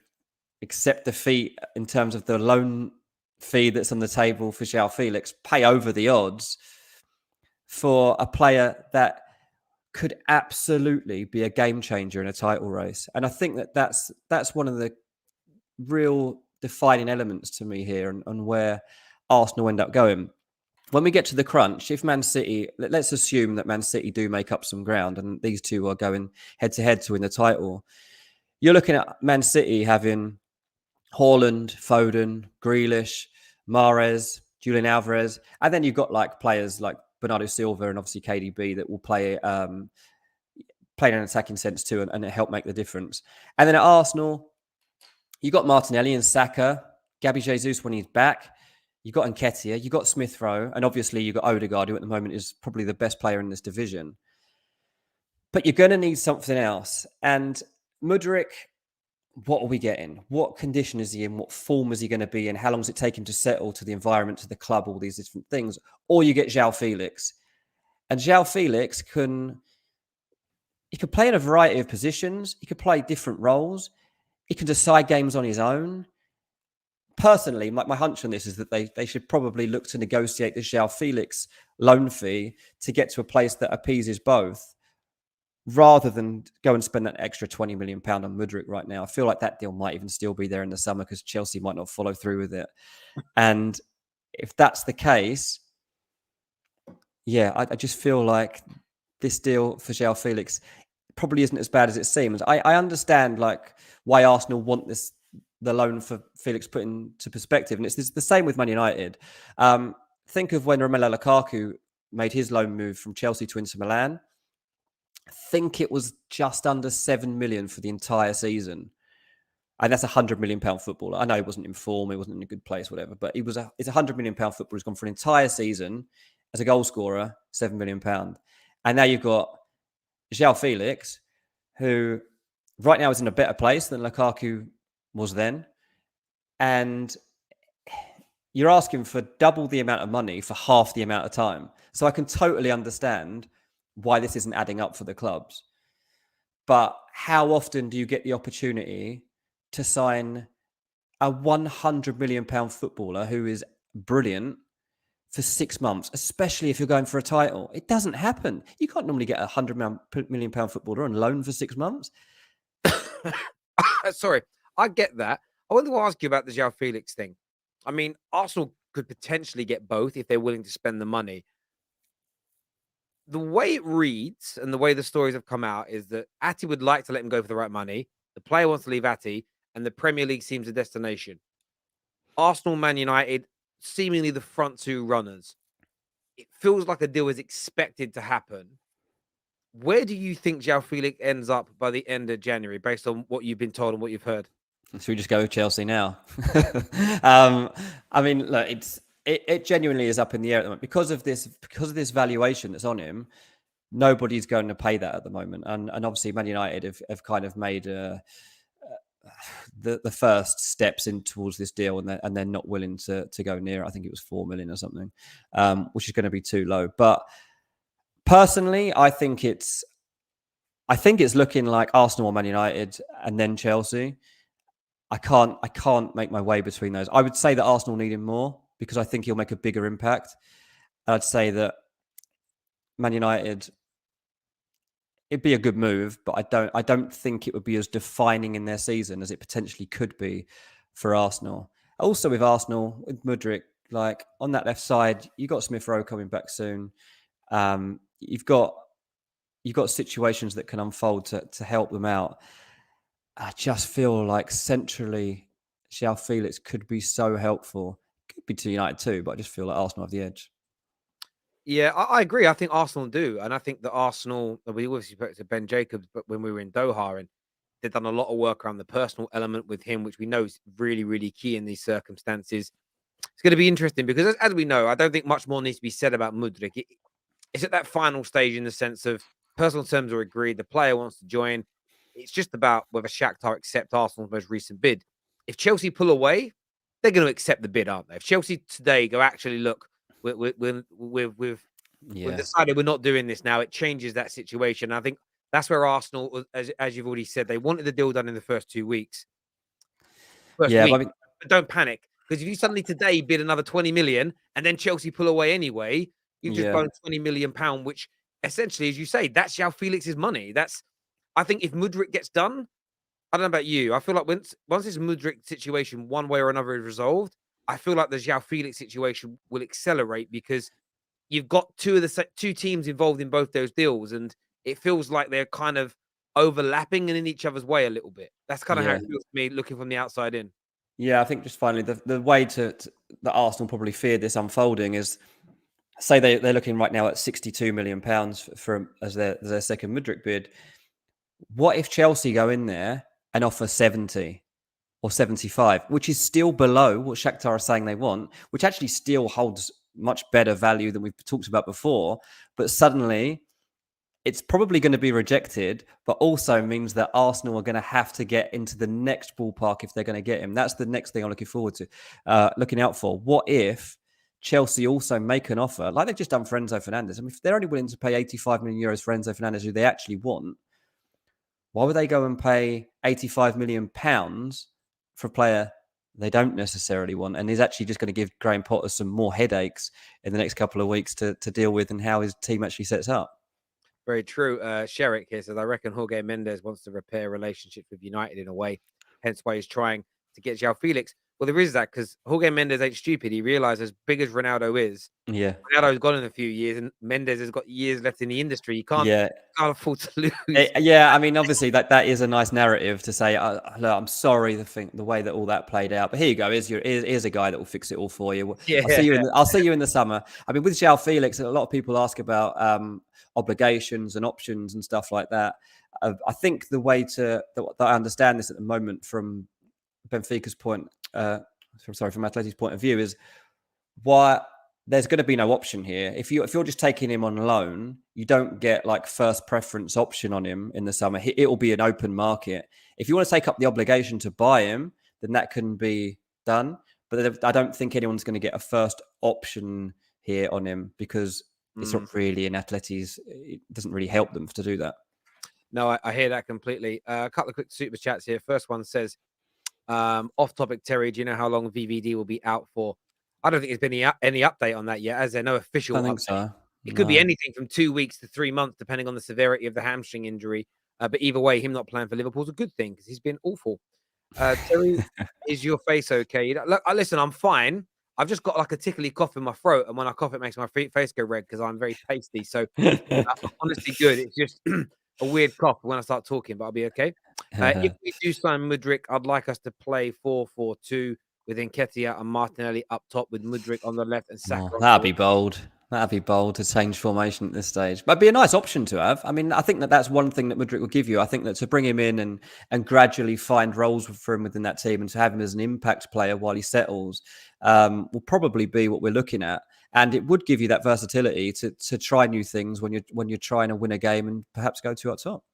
[SPEAKER 2] accept defeat in terms of the loan fee that's on the table for Joao Felix, pay over the odds for a player that could absolutely be a game changer in a title race. And I think that's one of the real defining elements to me here and where Arsenal end up going. When we get to the crunch, if Man City, let's assume that Man City do make up some ground and these two are going head to head to win the title, you're looking at Man City having Haaland, Foden, Grealish, Mahrez, Julian Alvarez, and then you've got like players like Bernardo Silva and obviously KDB that will play in an attacking sense too and help make the difference. And then at Arsenal, you got Martinelli and Saka, Gabby Jesus when he's back. You got Nketiah, you got Smith Rowe, and obviously you got Odegaard, who at the moment is probably the best player in this division. But you're going to need something else. And Mudryk, what are we getting? What condition is he in? What form is he going to be in? How long does it take him to settle to the environment, to the club, all these different things? Or you get Joao Felix. And Joao Felix can play in a variety of positions. He could play different roles. He can decide games on his own. Personally, my hunch on this is that they should probably look to negotiate the Joao Felix loan fee to get to a place that appeases both, rather than go and spend that extra £20 million on Mudryk right now. I feel like that deal might even still be there in the summer because Chelsea might not follow through with it. And if that's the case, yeah, I just feel like this deal for Joao Felix probably isn't as bad as it seems. I understand like why Arsenal want the loan for Felix put into perspective, and it's the same with Man United. Think of when Romelu Lukaku made his loan move from Chelsea to Inter Milan. I think it was just under 7 million for the entire season. And that's £100 million footballer. I know he wasn't in form, he wasn't in a good place, whatever, but it's a £100 million footballer who's gone for an entire season as a goal scorer, £7 million. And now you've got Joao Felix, who right now is in a better place than Lukaku was then. And you're asking for double the amount of money for half the amount of time. So I can totally understand why this isn't adding up for the clubs. But how often do you get the opportunity to sign a £100 million footballer who is brilliant for 6 months, especially if you're going for a title? It doesn't happen. You can't normally get a £100 million footballer on loan for 6 months.
[SPEAKER 1] Sorry, I get that. I want to ask you about the Joao Felix thing. I mean, Arsenal could potentially get both if they're willing to spend the money. The way it reads and the way the stories have come out is that Ati would like to let him go for the right money. The player wants to leave Ati, and the Premier League seems a destination. Arsenal, Man United, seemingly the front two runners. It feels like a deal is expected to happen. Where do you think Joao Felix ends up by the end of January, based on what you've been told and what you've heard?
[SPEAKER 2] Should we just go with Chelsea now? I mean, look, it genuinely is up in the air at the moment because of this valuation that's on him. Nobody's going to pay that at the moment, and obviously Man United have kind of made the first steps in towards this deal, and they're not willing to go near. I think it was 4 million or something, which is going to be too low. But personally, I think it's looking like Arsenal or Man United, and then Chelsea. I can't make my way between those. I would say that Arsenal need him more because I think he'll make a bigger impact. And I'd say that Man United, it'd be a good move, but I don't think it would be as defining in their season as it potentially could be for Arsenal. Also with Arsenal, with Mudryk, like on that left side, you got Smith Rowe coming back soon. You've got situations that can unfold to help them out. I just feel like centrally, Joao Felix could be so helpful. Could be to United too, but I just feel like Arsenal have the edge.
[SPEAKER 1] Yeah, I agree. I think Arsenal do. And I think that Arsenal, we obviously spoke to Ben Jacobs, but when we were in Doha, and they've done a lot of work around the personal element with him, which we know is really, really key in these circumstances. It's going to be interesting because, as we know, I don't think much more needs to be said about Mudryk. It's at that final stage in the sense of personal terms are agreed. The player wants to join. It's just about whether Shakhtar accept Arsenal's most recent bid. If Chelsea pull away, they're going to accept the bid, aren't they? If Chelsea today go, actually, look, we've decided we're not doing this now, it changes that situation. I think that's where Arsenal, as you've already said, they wanted the deal done in the first 2 weeks. But don't panic, because if you suddenly today bid another 20 million and then Chelsea pull away anyway, you've just blown £20 million, which essentially, as you say, that's Joao Felix's money. I think if Mudryk gets done, I don't know about you, I feel like once this Mudryk situation, one way or another, is resolved, I feel like the Joao Felix situation will accelerate because you've got two teams involved in both those deals, and it feels like they're kind of overlapping and in each other's way a little bit. That's kind of how it feels to me, looking from the outside in.
[SPEAKER 2] Yeah, I think just finally, the way that Arsenal probably feared this unfolding is, say they're looking right now at £62 million as their second Mudryk bid. What if Chelsea go in there and offer 70 or 75, which is still below what Shakhtar are saying they want, which actually still holds much better value than we've talked about before, but suddenly it's probably going to be rejected, but also means that Arsenal are going to have to get into the next ballpark if they're going to get him. That's the next thing I'm looking forward to, looking out for. What if Chelsea also make an offer, like they've just done for Enzo Fernandez? I mean, if they're only willing to pay 85 million euros for Enzo Fernandez, who they actually want, why would they go and pay 85 million pounds for a player they don't necessarily want, and is actually just going to give Graham Potter some more headaches in the next couple of weeks to deal with, and how his team actually sets up?
[SPEAKER 1] Very true. Sherrick here says, I reckon Jorge Mendes wants to repair relationships with United in a way, hence why he's trying to get Joao Felix. Well, there is that because Jorge Mendes ain't stupid. He realized as big as Ronaldo is,
[SPEAKER 2] Yeah.
[SPEAKER 1] Ronaldo's gone in a few years, and Mendes has got years left in the industry. You
[SPEAKER 2] Yeah.
[SPEAKER 1] can't afford to lose.
[SPEAKER 2] Yeah, I mean, obviously that is a nice narrative to say. Look, I'm sorry the way that all that played out, but here you go. Here's a guy that will fix it all for you. I'll see you
[SPEAKER 1] Yeah.
[SPEAKER 2] I'll see you in the summer. I mean, with Joao Felix, a lot of people ask about obligations and options and stuff like that. I think the way that I understand this at the moment from Benfica's point, from Atleti's point of view, is why there's going to be no option here. If you're just taking him on loan, you don't get like first preference option on him in the summer. It will be an open market. If you want to take up the obligation to buy him, then that can be done. But I don't think anyone's going to get a first option here on him because it's not really in Atleti's. It doesn't really help them to do that.
[SPEAKER 1] No, I hear that completely. A couple of quick super chats here. First one says, off topic, Terry, do you know how long VVD will be out for? I don't think there's been any update on that yet, as there's no official
[SPEAKER 2] I think
[SPEAKER 1] update.
[SPEAKER 2] so.
[SPEAKER 1] It could be anything from 2 weeks to 3 months, depending on the severity of the hamstring injury. But either way, him not playing for Liverpool is a good thing because he's been awful. Terry, is your face okay? Look, listen, I'm fine. I've just got like a tickly cough in my throat, and when I cough, it makes my face go red because I'm very pasty. So I'm honestly good. It's just a weird cough when I start talking, but I'll be okay. If we do sign Mudryk, I'd like us to play 4-4-2 with Nketiah and Martinelli up top with Mudryk on the left and Saka.
[SPEAKER 2] That'd be bold. That'd be bold to change formation at this stage. But it'd be a nice option to have. I mean, I think that's one thing that Mudryk will give you. I think that to bring him in and gradually find roles for him within that team and to have him as an impact player while he settles will probably be what we're looking at. And it would give you that versatility to try new things when you're trying to win a game and perhaps go two up top.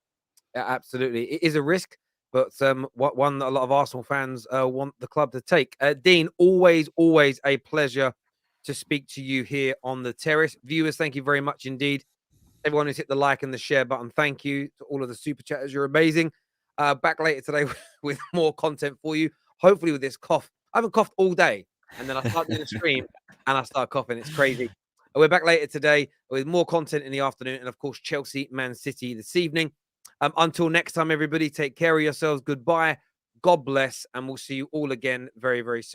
[SPEAKER 1] Yeah, absolutely. It is a risk, but one that a lot of Arsenal fans want the club to take. Dean, always a pleasure to speak to you here on the terrace. Viewers, thank you very much indeed. Everyone who's hit the like and the share button, thank you. To all of the super chatters, you're amazing. Back later today with more content for you. Hopefully with this cough. I haven't coughed all day, and then I start doing the stream and I start coughing. It's crazy. We're back later today with more content in the afternoon, and of course Chelsea, Man City this evening. Until next time, everybody, take care of yourselves. Goodbye. God bless, and we'll see you all again very, very soon.